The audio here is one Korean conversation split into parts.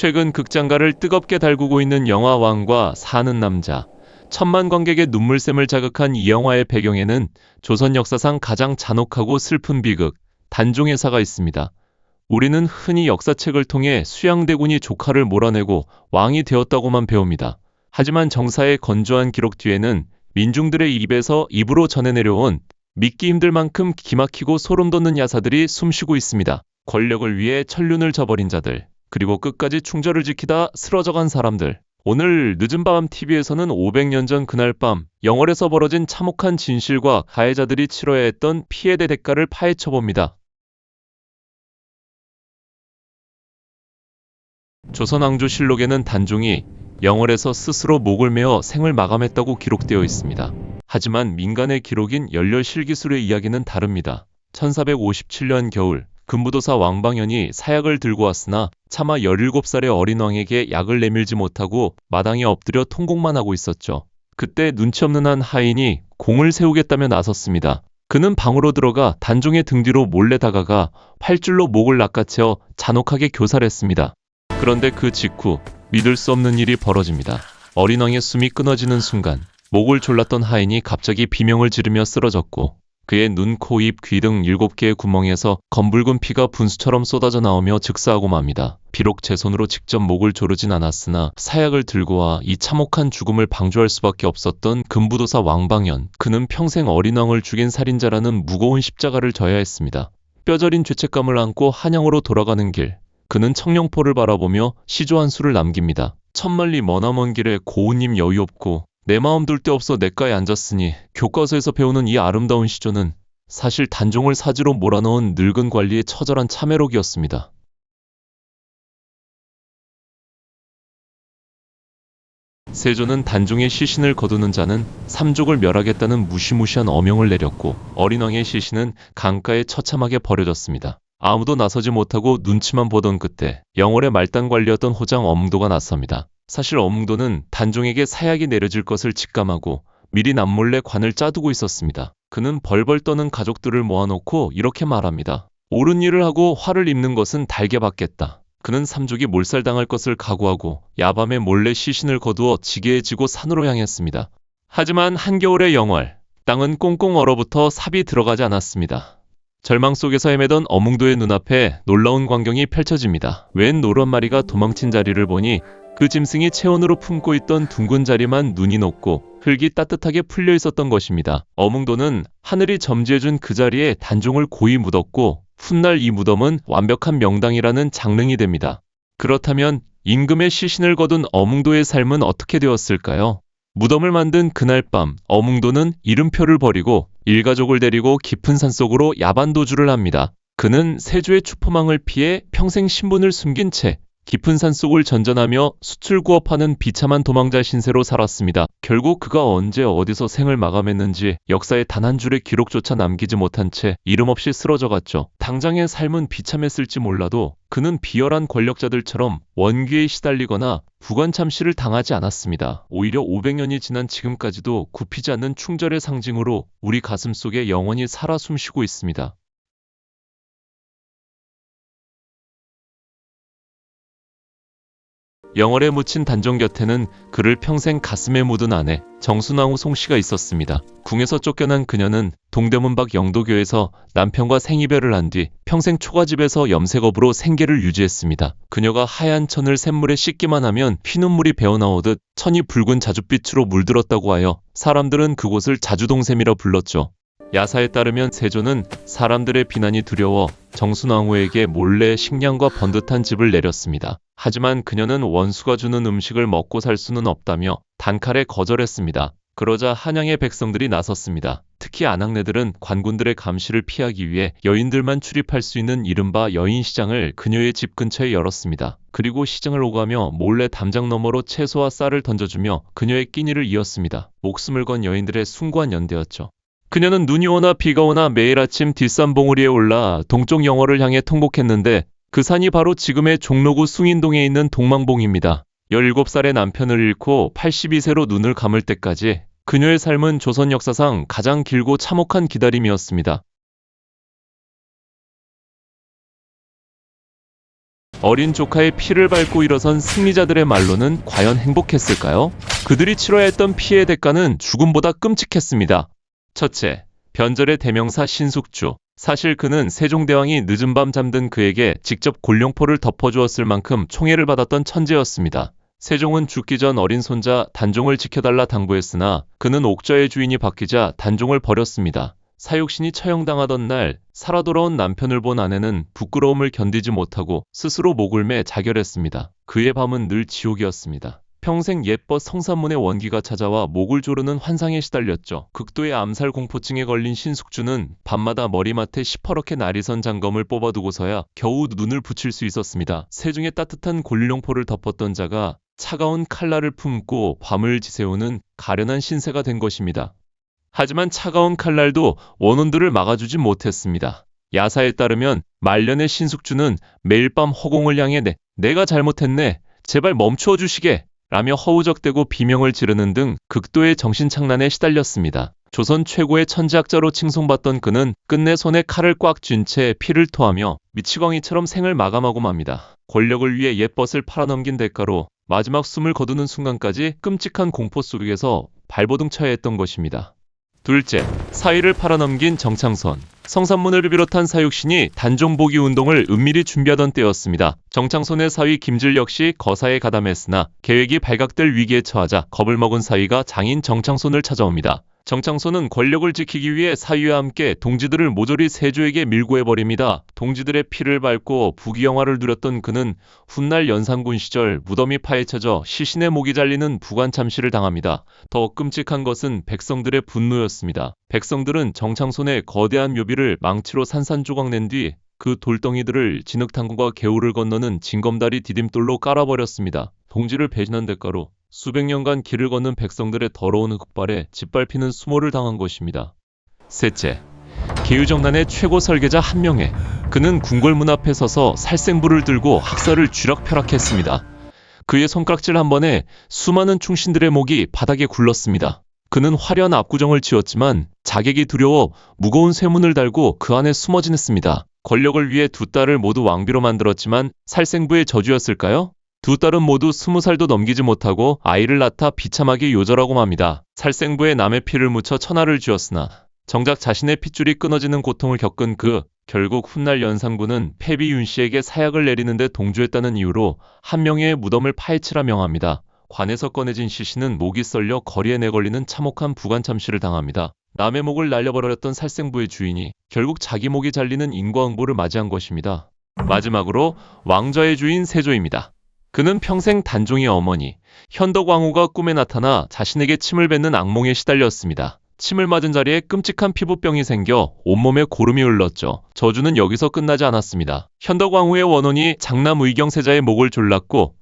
최근 극장가를 뜨겁게 달구고 있는 영화 왕과 사는 남자. 천만 관객의 눈물샘을 자극한 이 영화의 배경에는 조선 역사상 가장 잔혹하고 슬픈 비극, 단종의사가 있습니다. 우리는 흔히 역사책을 통해 수양대군이 조카를 몰아내고 왕이 되었다고만 배웁니다. 하지만 정사의 건조한 기록 뒤에는 민중들의 입에서 입으로 전해내려온 믿기 힘들 만큼 기막히고 소름 돋는 야사들이 숨쉬고 있습니다. 권력을 위해 천륜을 저버린 자들, 그리고 끝까지 충절을 지키다 쓰러져간 사람들. 오늘 늦은 밤 TV에서는 500년 전 그날 밤 영월에서 벌어진 참혹한 진실과 가해자들이 치러야 했던 피해의 대가를 파헤쳐봅니다. 조선왕조실록에는 단종이 영월에서 스스로 목을 메어 생을 마감했다고 기록되어 있습니다. 하지만 민간의 기록인 연려실기술의 이야기는 다릅니다. 1457년 겨울 금부도사 왕방현이 사약을 들고 왔으나 차마 17살의 어린 왕에게 약을 내밀지 못하고 마당에 엎드려 통곡만 하고 있었죠. 그때 눈치 없는 한 하인이 공을 세우겠다며 나섰습니다. 그는 방으로 들어가 단종의 등 뒤로 몰래 다가가 활줄로 목을 낚아채어 잔혹하게 교살했습니다. 그런데 그 직후 믿을 수 없는 일이 벌어집니다. 어린 왕의 숨이 끊어지는 순간 목을 졸랐던 하인이 갑자기 비명을 지르며 쓰러졌고 그의 눈, 코, 입, 귀 등 7개의 구멍에서 검붉은 피가 분수처럼 쏟아져 나오며 즉사하고 맙니다. 비록 제 손으로 직접 목을 조르진 않았으나 사약을 들고 와 이 참혹한 죽음을 방조할 수밖에 없었던 금부도사 왕방현. 그는 평생 어린 왕을 죽인 살인자라는 무거운 십자가를 져야 했습니다. 뼈저린 죄책감을 안고 한양으로 돌아가는 길. 그는 청룡포를 바라보며 시조 한 수를 남깁니다. 천만리 머나먼 길에 고운님 여유 없고 내 마음 둘 데 없어 냇가에 앉았으니 교과서에서 배우는 이 아름다운 시조는 사실 단종을 사지로 몰아넣은 늙은 관리의 처절한 참회록이었습니다. 세조는 단종의 시신을 거두는 자는 삼족을 멸하겠다는 무시무시한 어명을 내렸고 어린 왕의 시신은 강가에 처참하게 버려졌습니다. 아무도 나서지 못하고 눈치만 보던 그때 영월의 말단 관리였던 호장 어몽도가 나섭니다. 사실 어몽도는 단종에게 사약이 내려질 것을 직감하고 미리 남몰래 관을 짜두고 있었습니다. 그는 벌벌 떠는 가족들을 모아놓고 이렇게 말합니다. 옳은 일을 하고 화를 입는 것은 달게 받겠다. 그는 삼족이 몰살당할 것을 각오하고 야밤에 몰래 시신을 거두어 지게에 지고 산으로 향했습니다. 하지만 한겨울의 영월, 땅은 꽁꽁 얼어붙어 삽이 들어가지 않았습니다. 절망 속에서 헤매던 어몽도의 눈앞에 놀라운 광경이 펼쳐집니다. 웬 노루 한 마리가 도망친 자리를 보니 그 짐승이 체온으로 품고 있던 둥근 자리만 눈이 녹고 흙이 따뜻하게 풀려 있었던 것입니다. 어몽도는 하늘이 점지해준 그 자리에 단종을 고이 묻었고 훗날 이 무덤은 완벽한 명당이라는 장릉이 됩니다. 그렇다면 임금의 시신을 거둔 어몽도의 삶은 어떻게 되었을까요? 무덤을 만든 그날 밤 어몽도는 이름표를 버리고 일가족을 데리고 깊은 산속으로 야반도주를 합니다. 그는 세조의 추포망을 피해 평생 신분을 숨긴 채 깊은 산속을 전전하며 수출구업하는 비참한 도망자 신세로 살았습니다. 결국 그가 언제 어디서 생을 마감했는지 역사에 단 한 줄의 기록조차 남기지 못한 채 이름 없이 쓰러져갔죠. 당장의 삶은 비참했을지 몰라도 그는 비열한 권력자들처럼 원귀에 시달리거나 부관참시를 당하지 않았습니다. 오히려 500년이 지난 지금까지도 굽히지 않는 충절의 상징으로 우리 가슴 속에 영원히 살아 숨쉬고 있습니다. 영월에 묻힌 단종 곁에는 그를 평생 가슴에 묻은 아내 정순왕후 송씨가 있었습니다. 궁에서 쫓겨난 그녀는 동대문 밖 영도교에서 남편과 생이별을 한 뒤 평생 초가집에서 염색업으로 생계를 유지했습니다. 그녀가 하얀 천을 샘물에 씻기만 하면 피눈물이 배어나오듯 천이 붉은 자줏빛으로 물들었다고 하여 사람들은 그곳을 자주동샘이라 불렀죠. 야사에 따르면 세조는 사람들의 비난이 두려워 정순왕후에게 몰래 식량과 번듯한 집을 내렸습니다. 하지만 그녀는 원수가 주는 음식을 먹고 살 수는 없다며 단칼에 거절했습니다. 그러자 한양의 백성들이 나섰습니다. 특히 아낙네들은 관군들의 감시를 피하기 위해 여인들만 출입할 수 있는 이른바 여인시장을 그녀의 집 근처에 열었습니다. 그리고 시장을 오가며 몰래 담장 너머로 채소와 쌀을 던져주며 그녀의 끼니를 이었습니다. 목숨을 건 여인들의 숭고한 연대였죠. 그녀는 눈이 오나 비가 오나 매일 아침 뒷산 봉우리에 올라 동쪽 영월을 향해 통곡했는데 그 산이 바로 지금의 종로구 숭인동에 있는 동망봉입니다. 17살의 남편을 잃고 82세로 눈을 감을 때까지 그녀의 삶은 조선 역사상 가장 길고 참혹한 기다림이었습니다. 어린 조카의 피를 밟고 일어선 승리자들의 말로는 과연 행복했을까요? 그들이 치러야 했던 피해의 대가는 죽음보다 끔찍했습니다. 첫째, 변절의 대명사 신숙주. 사실 그는 세종대왕이 늦은 밤 잠든 그에게 직접 골룡포를 덮어주었을 만큼 총애를 받았던 천재였습니다. 세종은 죽기 전 어린 손자 단종을 지켜달라 당부했으나 그는 옥저의 주인이 바뀌자 단종을 버렸습니다. 사육신이 처형당하던 날 살아 돌아온 남편을 본 아내는 부끄러움을 견디지 못하고 스스로 목을 매 자결했습니다. 그의 밤은 늘 지옥이었습니다. 평생 옛벗 성산문의 원기가 찾아와 목을 조르는 환상에 시달렸죠. 극도의 암살 공포증에 걸린 신숙주는 밤마다 머리맡에 시퍼렇게 날이 선 장검을 뽑아두고서야 겨우 눈을 붙일 수 있었습니다. 세종의 따뜻한 골룡포를 덮었던 자가 차가운 칼날을 품고 밤을 지새우는 가련한 신세가 된 것입니다. 하지만 차가운 칼날도 원혼들을 막아주지 못했습니다. 야사에 따르면 말년의 신숙주는 매일 밤 허공을 향해 내가 잘못했네. 제발 멈추어 주시게. 라며 허우적대고 비명을 지르는 등 극도의 정신착란에 시달렸습니다. 조선 최고의 천재학자로 칭송받던 그는 끝내 손에 칼을 꽉 쥔 채 피를 토하며 미치광이처럼 생을 마감하고 맙니다. 권력을 위해 옛벗을 팔아넘긴 대가로 마지막 숨을 거두는 순간까지 끔찍한 공포 속에서 발버둥 쳐야 했던 것입니다. 둘째, 사위를 팔아넘긴 정창손. 성산문을 비롯한 사육신이 단종보기 운동을 은밀히 준비하던 때였습니다. 정창손의 사위 김질 역시 거사에 가담했으나 계획이 발각될 위기에 처하자 겁을 먹은 사위가 장인 정창손을 찾아옵니다. 정창손은 권력을 지키기 위해 사위와 함께 동지들을 모조리 세조에게 밀고해버립니다. 동지들의 피를 밟고 부귀영화를 누렸던 그는 훗날 연산군 시절 무덤이 파헤쳐져 시신의 목이 잘리는 부관참시를 당합니다. 더 끔찍한 것은 백성들의 분노였습니다. 백성들은 정창손의 거대한 묘비를 망치로 산산조각 낸 뒤 그 돌덩이들을 진흙탕구가 개울을 건너는 징검다리 디딤돌로 깔아버렸습니다. 동지를 배신한 대가로 수백 년간 길을 걷는 백성들의 더러운 흑발에 짓밟히는 수모를 당한 것입니다. 셋째, 계유정난의 최고 설계자 한명회. 그는 궁궐문 앞에 서서 살생부를 들고 학살을 쥐락펴락했습니다. 그의 손가락질 한 번에 수많은 충신들의 목이 바닥에 굴렀습니다. 그는 화려한 압구정을 지었지만 자객이 두려워 무거운 쇠문을 달고 그 안에 숨어 지냈습니다. 권력을 위해 두 딸을 모두 왕비로 만들었지만 살생부의 저주였을까요? 두 딸은 모두 20살도 넘기지 못하고 아이를 낳다 비참하게 요절하고 맙니다. 살생부에 남의 피를 묻혀 천하를 쥐었으나 정작 자신의 핏줄이 끊어지는 고통을 겪은 결국 훗날 연산군은 패비 윤씨에게 사약을 내리는데 동조했다는 이유로 한명회의 무덤을 파헤치라 명합니다. 관에서 꺼내진 시신은 목이 썰려 거리에 내걸리는 참혹한 부관참시를 당합니다. 남의 목을 날려버렸던 살생부의 주인이 결국 자기 목이 잘리는 인과응보를 맞이한 것입니다. 마지막으로 왕좌의 주인 세조입니다. 그는 평생 단종의 어머니 현덕왕후가 꿈에 나타나 자신에게 침을 뱉는 악몽에 시달렸습니다. 침을 맞은 자리에 끔찍한 피부병이 생겨 온몸에 고름이 흘렀죠. 저주는 여기서 끝나지 않았습니다. 현덕왕후의 원혼이 장남 의경세자의 목을 졸랐고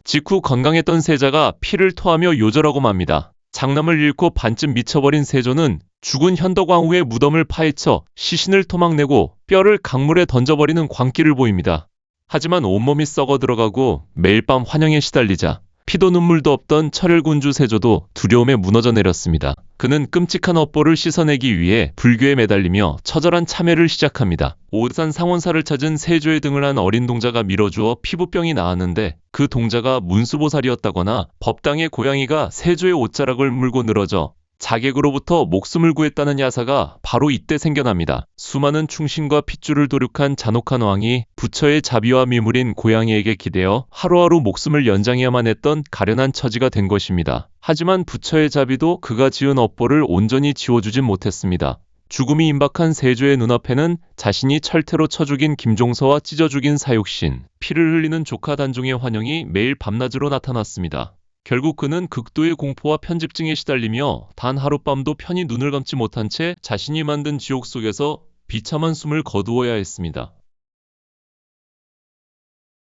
직후 건강했던 세자가 피를 토하며 요절하고 맙니다. 장남을 잃고 반쯤 미쳐버린 세조는 죽은 현덕왕후의 무덤을 파헤쳐 시신을 토막내고 뼈를 강물에 던져버리는 광기를 보입니다. 하지만 온몸이 썩어 들어가고 매일 밤 환영에 시달리자 피도 눈물도 없던 철혈군주 세조도 두려움에 무너져 내렸습니다. 그는 끔찍한 업보를 씻어내기 위해 불교에 매달리며 처절한 참회를 시작합니다. 오산 상원사를 찾은 세조의 등을 한 어린 동자가 밀어주어 피부병이 나았는데 그 동자가 문수보살이었다거나 법당의 고양이가 세조의 옷자락을 물고 늘어져 자객으로부터 목숨을 구했다는 야사가 바로 이때 생겨납니다. 수많은 충신과 핏줄을 도륙한 잔혹한 왕이 부처의 자비와 미물인 고양이에게 기대어 하루하루 목숨을 연장해야만 했던 가련한 처지가 된 것입니다. 하지만 부처의 자비도 그가 지은 업보를 온전히 지워주진 못했습니다. 죽음이 임박한 세조의 눈앞에는 자신이 철퇴로 쳐 죽인 김종서와 찢어 죽인 사육신, 피를 흘리는 조카 단종의 환영이 매일 밤낮으로 나타났습니다. 결국 그는 극도의 공포와 편집증에 시달리며 단 하룻밤도 편히 눈을 감지 못한 채 자신이 만든 지옥 속에서 비참한 숨을 거두어야 했습니다.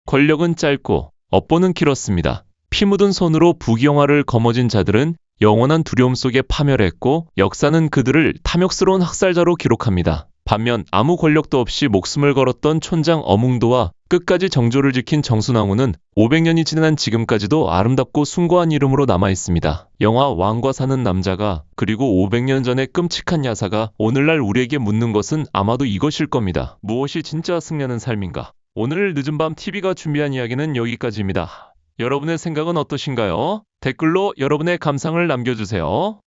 권력은 짧고 업보는 길었습니다. 피 묻은 손으로 부귀영화를 거머쥔 자들은 영원한 두려움 속에 파멸했고 역사는 그들을 탐욕스러운 학살자로 기록합니다. 반면 아무 권력도 없이 목숨을 걸었던 촌장 어뭉도와 끝까지 정조를 지킨 정순왕후는 500년이 지난 지금까지도 아름답고 숭고한 이름으로 남아있습니다. 영화 왕과 사는 남자가 그리고 500년 전의 끔찍한 야사가 오늘날 우리에게 묻는 것은 아마도 이것일 겁니다. 무엇이 진짜 승리하는 삶인가? 오늘 늦은 밤 TV가 준비한 이야기는 여기까지입니다. 여러분의 생각은 어떠신가요? 댓글로 여러분의 감상을 남겨주세요.